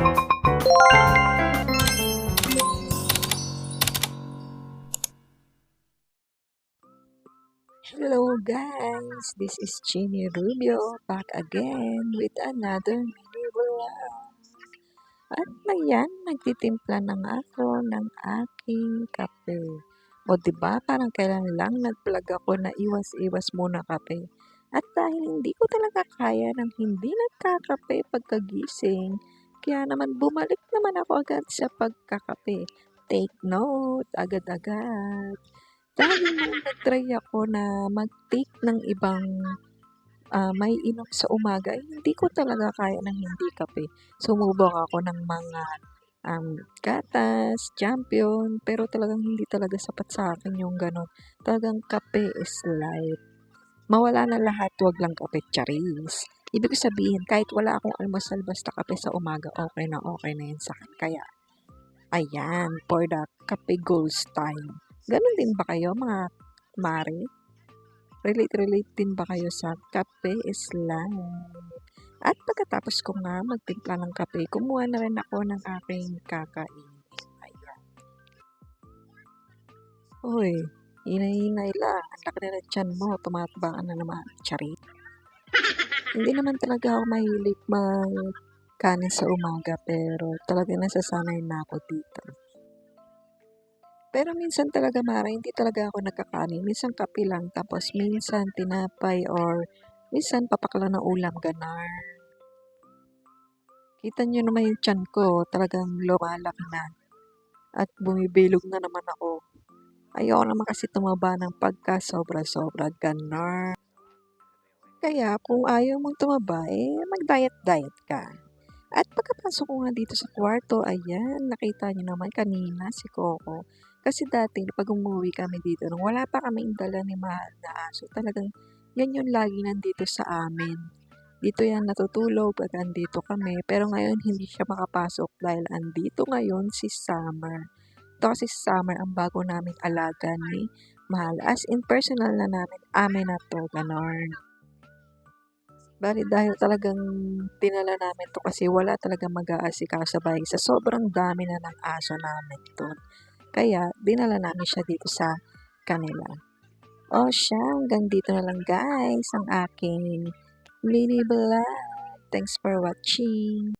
Hello guys, this is Chinny Rubio back again with another mini vlog. At ngayon, nagtitimpla na nga ako ng aking kape. O diba, parang kailan lang nag-vlog ako na iwas-iwas muna kape. At dahil hindi ko talaga kaya ng hindi nagkakape pagkagising, kaya naman bumalik naman ako agad sa pagkakape. Take note, agad-agad. Dahil nung nag-try ako na mag-take ng ibang may inom sa umaga, hindi ko talaga kaya ng hindi kape. Sumubok ako ng mga gatas, champion, pero talagang hindi talaga sapat sa akin yung gano'n. Talagang kape is life. Mawala na lahat, wag lang kape, charis. Ibig sabihin, kahit wala akong almusal, basta kape sa umaga, okay na yun sa akin. Kaya, ayan, for the kape goals time. Ganon din ba kayo, mga mare? Relate din ba kayo sa kape is life? At pagkatapos ko nga magtimpla ng kape, kumuha na rin ako ng aking kakainin. Ayan. Uy, inay-inay lang. Ang laki na ng tiyan mo. Tumataba ka na naman. Chari. Hindi naman talaga ako mahilig magkanin sa umaga, pero talaga nasasanay na ako dito. Pero minsan talaga, Mara, hindi talaga ako nagkakanin. Minsan kape lang, tapos minsan tinapay or minsan papakla ng ulam, ganar. Kita nyo naman yung tiyan ko, talagang lumalaki na. At bumibilog na naman ako. Ayoko naman kasi tumaba ng pagka sobra-sobra, ganar. Kaya kung ayaw mong tumaba, mag-diet-diet ka. At pagkapasok ko nga dito sa kwarto, ayan, nakita niyo naman kanina si Coco. Kasi dati, pag umuwi kami dito, nung wala pa kaming dala ni Mahal na aso, talagang yan yung lagi nandito sa amin. Dito yan natutulog pag andito kami. Pero ngayon, hindi siya makapasok dahil andito ngayon si Summer. Ito kasi si Summer ang bago naming alaga ni Mahal. As in, personal na namin, amin na to, ganon. Bale dahil talagang dinala namin 'to kasi wala talagang mag-aasikaso sa bahay sa sobrang dami na ng aso namin do'n. Kaya dinala namin siya dito sa kanila. O siya, hanggang dito na lang guys ang aking mini vlog. Thanks for watching.